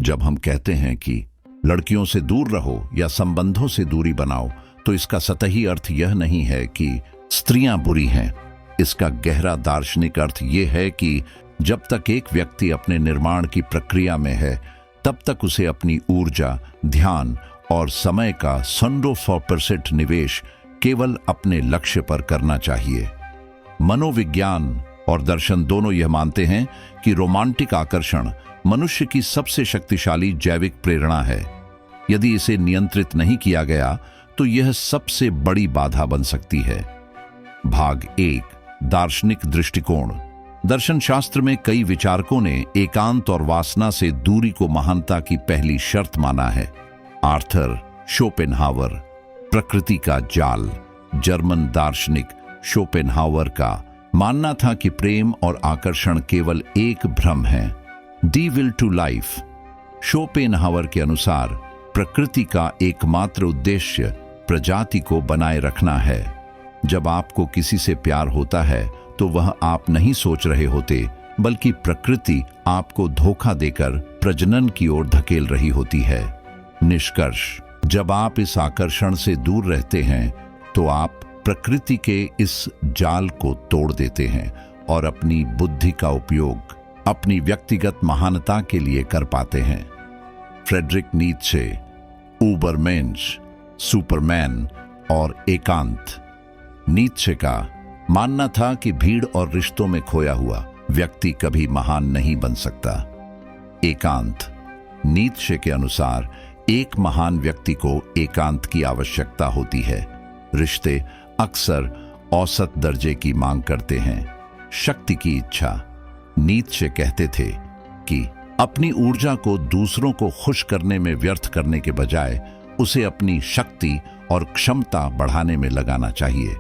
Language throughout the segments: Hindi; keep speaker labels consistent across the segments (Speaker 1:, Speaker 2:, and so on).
Speaker 1: जब हम कहते हैं कि लड़कियों से दूर रहो या संबंधों से दूरी बनाओ, तो इसका सतही अर्थ यह नहीं है कि स्त्रियां बुरी हैं। इसका गहरा दार्शनिक अर्थ यह है कि जब तक एक व्यक्ति अपने निर्माण की प्रक्रिया में है, तब तक उसे अपनी ऊर्जा, ध्यान और समय का 100% निवेश केवल अपने लक्ष्य पर करना चाहिए। मनोविज्ञान और दर्शन दोनों यह मानते हैं कि रोमांटिक आकर्षण मनुष्य की सबसे शक्तिशाली जैविक प्रेरणा है। यदि इसे नियंत्रित नहीं किया गया तो यह सबसे बड़ी बाधा बन सकती है। भाग 1, दार्शनिक दृष्टिकोण। दर्शन शास्त्र में कई विचारकों ने एकांत और वासना से दूरी को महानता की पहली शर्त माना है। आर्थर शोपेनहावर, प्रकृति का जाल। जर्मन दार्शनिक शोपेनहावर का मानना था कि प्रेम और आकर्षण केवल एक भ्रम है। दी विल टू लाइफ। शोपेनहावर के अनुसार प्रकृति का एकमात्र उद्देश्य प्रजाति को बनाए रखना है। जब आपको किसी से प्यार होता है तो वह आप नहीं सोच रहे होते, बल्कि प्रकृति आपको धोखा देकर प्रजनन की ओर धकेल रही होती है। निष्कर्ष, जब आप इस आकर्षण से दूर रहते हैं तो आप प्रकृति के इस जाल को तोड़ देते हैं और अपनी बुद्धि का उपयोग अपनी व्यक्तिगत महानता के लिए कर पाते हैं। फ्रेडरिक नीत्शे, ऊबरमेंश, सुपरमैन और एकांत। नीत्शे का मानना था कि भीड़ और रिश्तों में खोया हुआ व्यक्ति कभी महान नहीं बन सकता। एकांत। नीत्शे के अनुसार एक महान व्यक्ति को एकांत की आवश्यकता होती है। रिश्ते अक्सर औसत दर्जे की मांग करते हैं। शक्ति की इच्छा। नीत्शे कहते थे कि अपनी ऊर्जा को दूसरों को खुश करने में व्यर्थ करने के बजाय उसे अपनी शक्ति और क्षमता बढ़ाने में लगाना चाहिए।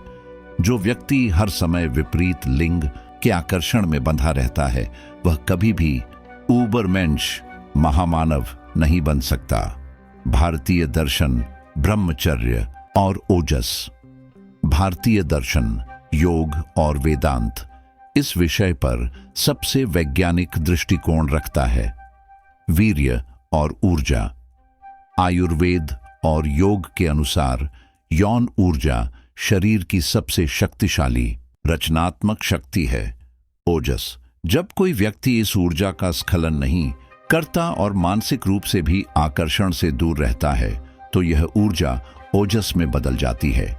Speaker 1: जो व्यक्ति हर समय विपरीत लिंग के आकर्षण में बंधा रहता है, वह कभी भी ऊबरमेंश, महामानव नहीं बन सकता। भारतीय दर्शन, ब्रह्मचर्य और ओजस। भारतीय दर्शन, योग और वेदांत इस विषय पर सबसे वैज्ञानिक दृष्टिकोण रखता है। वीर्य और ऊर्जा। आयुर्वेद और योग के अनुसार यौन ऊर्जा शरीर की सबसे शक्तिशाली रचनात्मक शक्ति है। ओजस। जब कोई व्यक्ति इस ऊर्जा का स्खलन नहीं करता और मानसिक रूप से भी आकर्षण से दूर रहता है, तो यह ऊर्जा ओजस में बदल जाती है।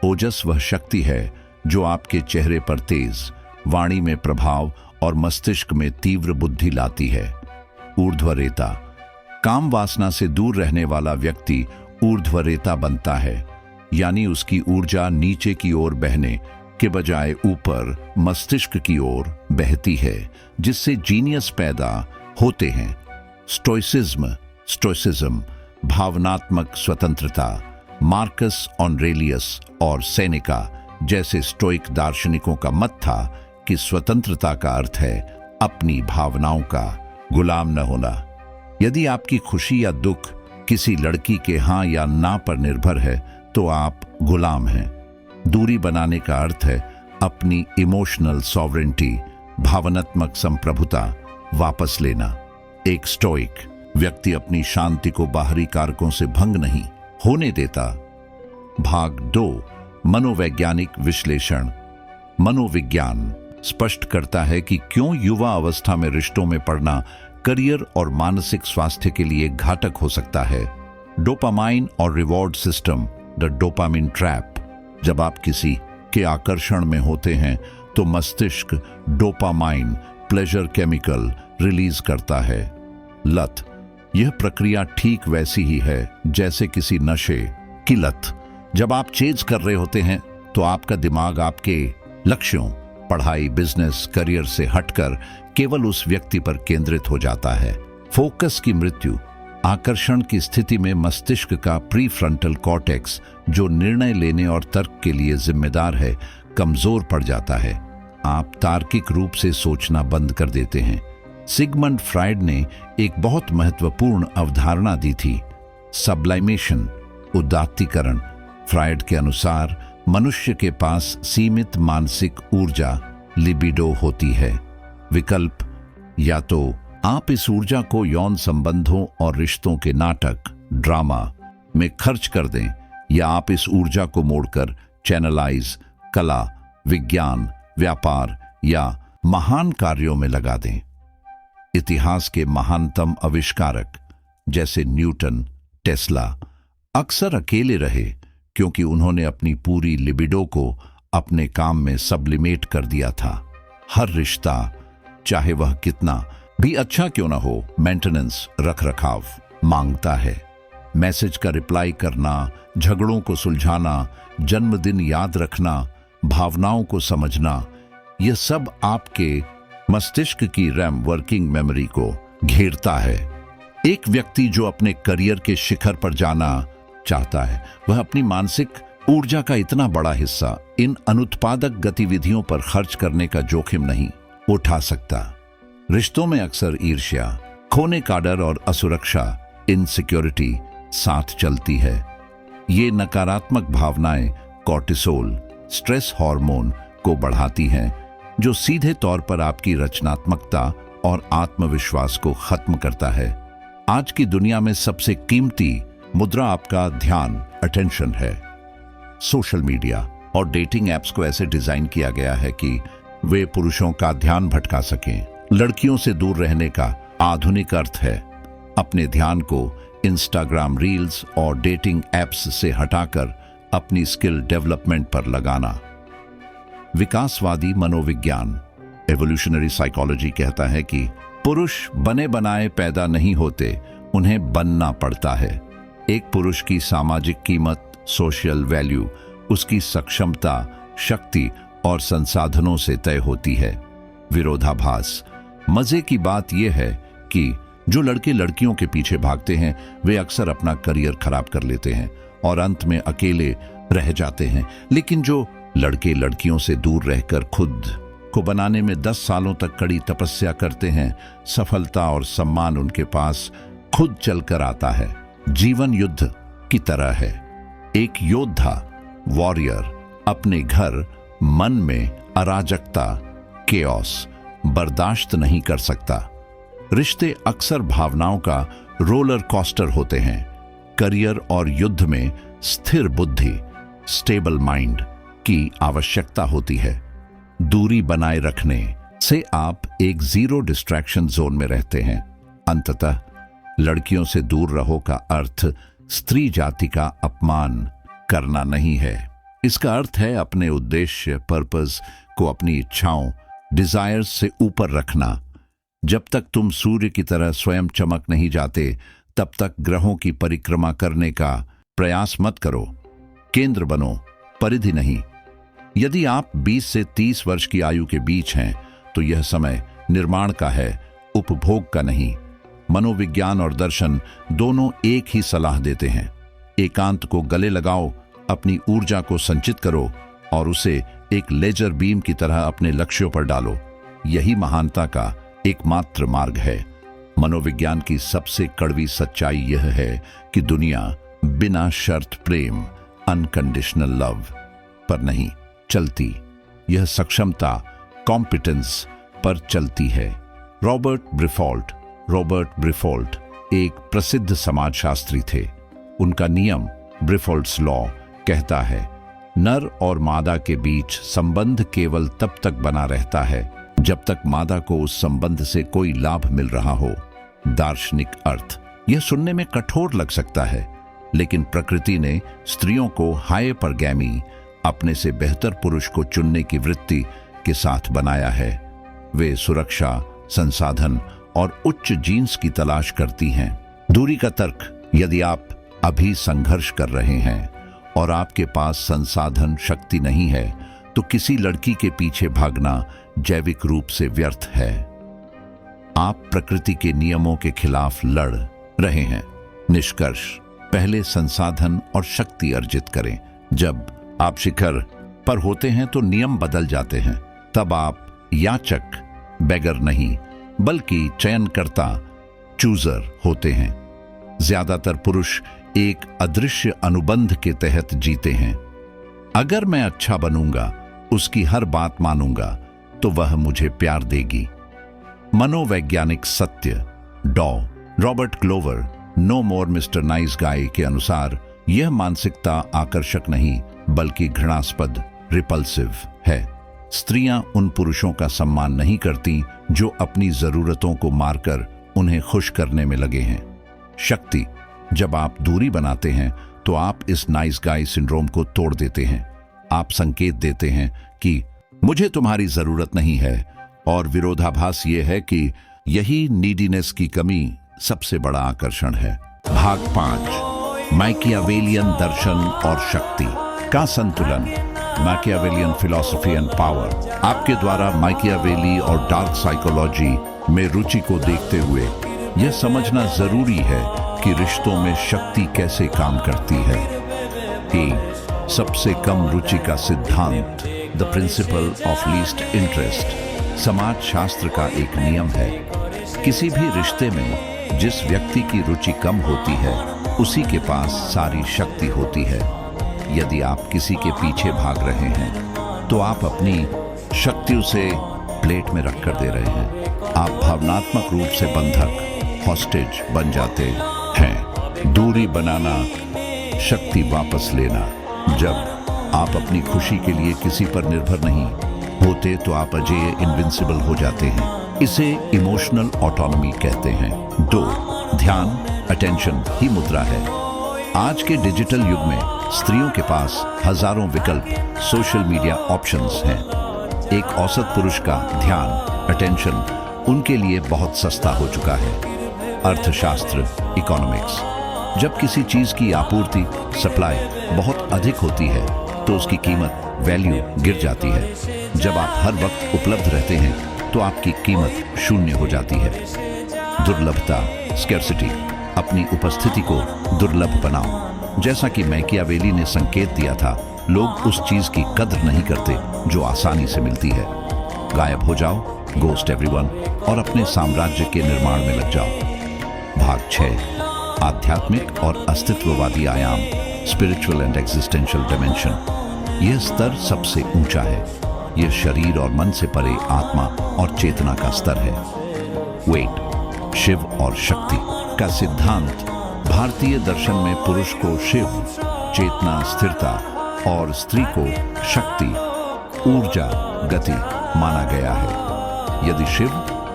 Speaker 1: ओजस वह शक्ति है जो आपके चेहरे पर तेज, वाणी में प्रभाव और मस्तिष्क में तीव्र बुद्धि लाती है। ऊर्ध्वरेता। काम वासना से दूर रहने वाला व्यक्ति ऊर्ध्वरेता बनता है, यानी उसकी ऊर्जा नीचे की ओर बहने के बजाय ऊपर मस्तिष्क की ओर बहती है, जिससे जीनियस पैदा होते हैं। स्टोइसिज्म, भावनात्मक स्वतंत्रता। मार्कस ऑरेलियस और सेनेका जैसे स्टोइक दार्शनिकों का मत था कि स्वतंत्रता का अर्थ है अपनी भावनाओं का गुलाम न होना। यदि आपकी खुशी या दुख किसी लड़की के हाँ या ना पर निर्भर है, तो आप गुलाम हैं। दूरी बनाने का अर्थ है अपनी इमोशनल सॉवरेंटी, भावनात्मक संप्रभुता वापस लेना। एक स्टोइक व्यक्ति अपनी शांति को बाहरी कारकों से भंग नहीं होने देता। भाग 2, मनोवैज्ञानिक विश्लेषण। मनोविज्ञान स्पष्ट करता है कि क्यों युवा अवस्था में रिश्तों में पड़ना करियर और मानसिक स्वास्थ्य के लिए घातक हो सकता है। डोपामाइन और reward system, the dopamine trap. जब आप किसी के आकर्षण में होते हैं तो मस्तिष्क डोपामाइन, प्लेजर केमिकल, रिलीज करता है। लत। यह प्रक्रिया ठीक वैसी ही है जैसे किसी नशे की लत। जब आप चेज कर रहे होते हैं तो आपका दिमाग आपके लक्ष्यों, पढ़ाई, बिजनेस, करियर से हटकर केवल उस व्यक्ति पर केंद्रित हो जाता है। फोकस की मृत्यु। आकर्षण की स्थिति में मस्तिष्क का प्रीफ्रंटल कॉर्टेक्स, जो निर्णय लेने और तर्क के लिए जिम्मेदार है, कमजोर पड़ जाता है। आप तार्किक रूप से सोचना बंद कर देते हैं। सिगमंड फ्रायड ने एक बहुत महत्वपूर्ण अवधारणा दी थी, सब्लाइमेशन, उदात्तीकरण। फ्रायड के अनुसार मनुष्य के पास सीमित मानसिक ऊर्जा, लिबिडो होती है। विकल्प, या तो आप इस ऊर्जा को यौन संबंधों और रिश्तों के नाटक, ड्रामा में खर्च कर दें, या आप इस ऊर्जा को मोड़कर चैनलाइज कला, विज्ञान, व्यापार या महान कार्यों में लगा दें। इतिहास के महानतम आविष्कारक जैसे न्यूटन, टेस्ला अक्सर अकेले रहे, क्योंकि उन्होंने अपनी पूरी लिबिडो को अपने काम में सब्लिमेट कर दिया था। हर रिश्ता, चाहे वह कितना भी अच्छा क्यों ना हो, मेंटेनेंस, रखरखाव मांगता है। मैसेज का रिप्लाई करना, झगड़ों को सुलझाना, जन्मदिन याद रखना, भावनाओं को समझना, यह सब आपके मस्तिष्क की रैम वर्किंग मेमोरी को घेरता है। एक व्यक्ति जो अपने करियर के शिखर पर जाना चाहता है, वह अपनी मानसिक ऊर्जा का इतना बड़ा हिस्सा इन अनुत्पादक गतिविधियों पर खर्च करने का जोखिम नहीं उठा सकता। रिश्तों में अक्सर ईर्ष्या, खोने का डर और असुरक्षा, इनसिक्योरिटी साथ चलती है। ये नकारात्मक भावनाएं कॉर्टिसोल, स्ट्रेस हार्मोन को बढ़ाती हैं, जो सीधे तौर पर आपकी रचनात्मकता और आत्मविश्वास को खत्म करता है। आज की दुनिया में सबसे कीमती मुद्रा आपका ध्यान, अटेंशन है। सोशल मीडिया और डेटिंग ऐप्स को ऐसे डिजाइन किया गया है कि वे पुरुषों का ध्यान भटका सकें। लड़कियों से दूर रहने का आधुनिक अर्थ है अपने ध्यान को इंस्टाग्राम रील्स और डेटिंग ऐप्स से हटाकर अपनी स्किल डेवलपमेंट पर लगाना। विकासवादी मनोविज्ञान, एवोल्यूशनरी साइकोलॉजी कहता है कि पुरुष बने बनाए पैदा नहीं होते, उन्हें बनना पड़ता है। एक पुरुष की सामाजिक कीमत, सोशल वैल्यू, उसकी सक्षमता, शक्ति और संसाधनों से तय होती है। विरोधाभास। मजे की बात यह है कि जो लड़के लड़कियों के पीछे भागते हैं, वे अक्सर अपना करियर खराब कर लेते हैं और अंत में अकेले रह जाते हैं। लेकिन जो लड़के लड़कियों से दूर रहकर खुद को बनाने में 10 सालों तक कड़ी तपस्या करते हैं, सफलता और सम्मान उनके पास खुद चलकर आता है। जीवन युद्ध की तरह है। एक योद्धा, वॉरियर, अपने घर, मन में अराजकता, केओस बर्दाश्त नहीं कर सकता। रिश्ते अक्सर भावनाओं का रोलर कोस्टर होते हैं। करियर और युद्ध में स्थिर बुद्धि, स्टेबल माइंड की आवश्यकता होती है। दूरी बनाए रखने से आप एक जीरो डिस्ट्रैक्शन जोन में रहते हैं। अंततः लड़कियों से दूर रहो का अर्थ स्त्री जाति का अपमान करना नहीं है। इसका अर्थ है अपने उद्देश्य, पर्पस को अपनी इच्छाओं, डिजायर्स से ऊपर रखना। जब तक तुम सूर्य की तरह स्वयं चमक नहीं जाते, तब तक ग्रहों की परिक्रमा करने का प्रयास मत करो। केंद्र बनो, परिधि नहीं। यदि आप 20 से 30 वर्ष की आयु के बीच हैं, तो यह समय निर्माण का है, उपभोग का नहीं। मनोविज्ञान और दर्शन दोनों एक ही सलाह देते हैं। एकांत को गले लगाओ, अपनी ऊर्जा को संचित करो और उसे एक लेजर बीम की तरह अपने लक्ष्यों पर डालो। यही महानता का एकमात्र मार्ग है। मनोविज्ञान की सबसे कड़वी सच्चाई यह है कि दुनिया बिना शर्त प्रेम, अनकंडीशनल लव पर नहीं चलती। यह सक्षमता, कॉम्पिटेंस पर चलती है। रॉबर्ट ब्रिफोल्ट एक प्रसिद्ध समाजशास्त्री थे। उनका नियम, ब्रिफोल्ट्स लॉ, कहता है नर और मादा के बीच संबंध केवल तब तक बना रहता है जब तक मादा को उस संबंध से कोई लाभ मिल रहा हो। दार्शनिक अर्थ। यह सुनने में कठोर लग सकता है, लेकिन प्रकृति ने स्त्रियों को हाइपरगैमी, अपने से बेहतर पुरुष को चुनने की वृत्ति के साथ बनाया है। वे सुरक्षा, संसाधन और उच्च जीन्स की तलाश करती हैं। दूरी का तर्क। यदि आप अभी संघर्ष कर रहे हैं और आपके पास संसाधन, शक्ति नहीं है, तो किसी लड़की के पीछे भागना जैविक रूप से व्यर्थ है। आप प्रकृति के नियमों के खिलाफ लड़ रहे हैं। निष्कर्ष। पहले संसाधन और शक्ति अर्जित करें। जब आप शिखर पर होते हैं तो नियम बदल जाते हैं। तब आप याचक, बेगर नहीं, बल्कि चयनकर्ता, चूजर होते हैं। ज्यादातर पुरुष एक अदृश्य अनुबंध के तहत जीते हैं। अगर मैं अच्छा बनूंगा, उसकी हर बात मानूंगा, तो वह मुझे प्यार देगी। मनोवैज्ञानिक सत्य डॉ रॉबर्ट ग्लोवर नो मोर मिस्टर नाइस गाय के अनुसार यह मानसिकता आकर्षक नहीं बल्कि घृणास्पद रिपल्सिव है। स्त्रियां उन पुरुषों का सम्मान नहीं करती जो अपनी जरूरतों को मारकर उन्हें खुश करने में लगे हैं। शक्ति, जब आप दूरी बनाते हैं तो आप इस नाइस गाय सिंड्रोम को तोड़ देते हैं। आप संकेत देते हैं कि मुझे तुम्हारी जरूरत नहीं है, और विरोधाभास ये है कि यही नीडीनेस की कमी सबसे बड़ा आकर्षण है। भाग 5, मैकियावेलियन दर्शन और शक्ति का संतुलन। Machiavellian philosophy and power. आपके द्वारा मैकियावेली और डार्क साइकोलॉजी में रुचि को देखते हुए यह समझना जरूरी है कि रिश्तों में शक्ति कैसे काम करती है। सबसे कम रुचि का सिद्धांत, the principle of least interest, समाज शास्त्र का एक नियम है। किसी भी रिश्ते में जिस व्यक्ति की रुचि कम होती है उसी के पास सारी शक्ति होती है। यदि आप किसी के पीछे भाग रहे हैं तो आप अपनी शक्ति उसे प्लेट में रखकर दे रहे हैं। आप भावनात्मक रूप से बंधक, हॉस्टेज बन जाते हैं। दूरी बनाना, शक्ति वापस लेना। जब आप अपनी खुशी के लिए किसी पर निर्भर नहीं होते तो आप अजेय, इनविंसिबल हो जाते हैं। इसे इमोशनल ऑटोनॉमी कहते हैं। 2, ध्यान, अटेंशन ही मुद्रा है। आज के डिजिटल युग में स्त्रियों के पास हजारों विकल्प, सोशल मीडिया ऑप्शंस हैं। एक औसत पुरुष का ध्यान, अटेंशन उनके लिए बहुत सस्ता हो चुका है। अर्थशास्त्र, इकोनॉमिक्स। जब किसी चीज की आपूर्ति, सप्लाई बहुत अधिक होती है तो उसकी कीमत, वैल्यू गिर जाती है। जब आप हर वक्त उपलब्ध रहते हैं तो आपकी कीमत शून्य हो जाती है। दुर्लभता, स्कैर्सिटी। अपनी उपस्थिति को दुर्लभ बनाओ। जैसा कि मैकियावेली ने संकेत दिया था, लोग उस चीज की कद्र नहीं करते जो आसानी से मिलती है। गायब हो जाओ, गोस्ट एवरीवन, और अपने साम्राज्य के निर्माण में लग जाओ। भाग 6, आध्यात्मिक और अस्तित्ववादी आयाम, स्पिरिचुअल एंड एग्जिस्टेंशियल डायमेंशन। यह स्तर सबसे ऊंचा है। यह शरीर और मन से परे आत्मा और चेतना का स्तर है। वेट, शिव और शक्ति का सिद्धांत। भारतीय दर्शन में पुरुष को शिव, चेतना, स्थिरता, और स्त्री को शक्ति, ऊर्जा, गति माना गया है। यदि शिव,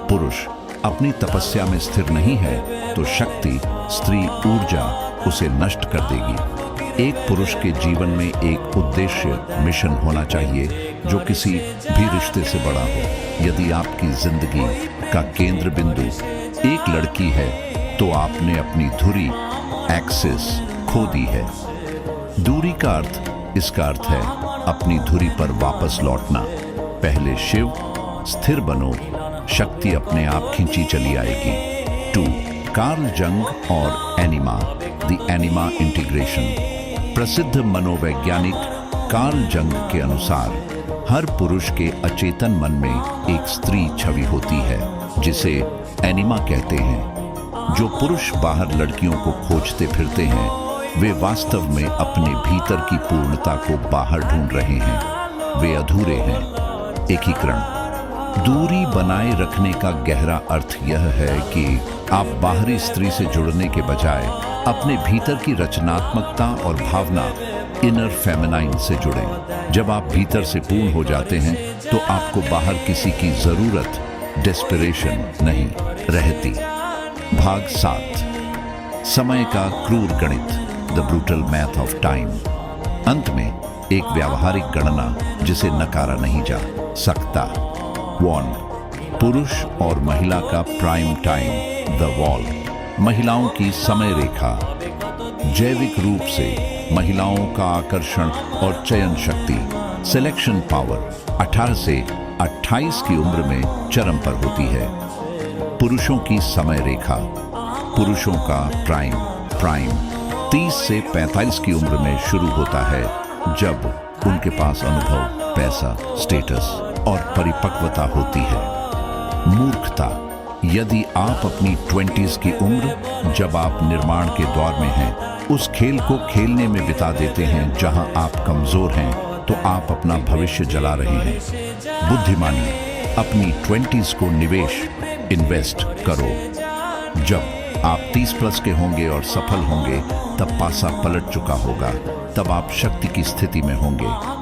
Speaker 1: पुरुष, अपनी तपस्या में स्थिर नहीं है तो शक्ति, स्त्री, ऊर्जा उसे नष्ट कर देगी। एक पुरुष के जीवन में एक उद्देश्य, मिशन होना चाहिए जो किसी भी रिश्ते से बड़ा हो। यदि आपकी जिंदगी का केंद्र बिंदु एक लड़की है तो आपने अपनी धुरी, एक्सिस खो दी है। दूरी का अर्थ, इसका अर्थ है अपनी धुरी पर वापस लौटना। पहले शिव, स्थिर बनो, शक्ति अपने आप खींची चली आएगी। 2, कार्ल जंग और एनिमा, द एनिमा इंटीग्रेशन। प्रसिद्ध मनोवैज्ञानिक कार्ल जंग के अनुसार हर पुरुष के अचेतन मन में एक स्त्री छवि होती है जिसे एनिमा कहते हैं। जो पुरुष बाहर लड़कियों को खोजते फिरते हैं वे वास्तव में अपने भीतर की पूर्णता को बाहर ढूंढ रहे हैं। वे अधूरे हैं। एकीकरण। दूरी बनाए रखने का गहरा अर्थ यह है कि आप बाहरी स्त्री से जुड़ने के बजाय अपने भीतर की रचनात्मकता और भावना, इनर फेमिनाइन से जुड़ें। जब आप भीतर से पूर्ण हो जाते हैं तो आपको बाहर किसी की जरूरत, डेस्परेशन नहीं रहती। भाग 7, समय का क्रूर गणित, the brutal math of time. अंत में एक व्यावहारिक गणना जिसे नकारा नहीं जा सकता। 1, पुरुष और महिला का प्राइम टाइम, द वॉल। महिलाओं की समय रेखा। जैविक रूप से महिलाओं का आकर्षण और चयन शक्ति, सिलेक्शन पावर 18 से 28 की उम्र में चरम पर होती है। पुरुषों की समय रेखा। पुरुषों का प्राइम 30 से 45 की उम्र में शुरू होता है, जब उनके पास अनुभव, पैसा, स्टेटस और परिपक्वता होती है। मूर्खता। यदि आप अपनी 20s की उम्र, जब आप निर्माण के दौर में हैं, उस खेल को खेलने में बिता देते हैं जहां आप कमजोर हैं, तो आप अपना भविष्य जला रहे हैं। बुद्धिमानी। अपनी 20s को निवेश इन्वेस्ट करो। जब आप 30 प्लस के होंगे और सफल होंगे, तब पासा पलट चुका होगा, तब आप शक्ति की स्थिति में होंगे।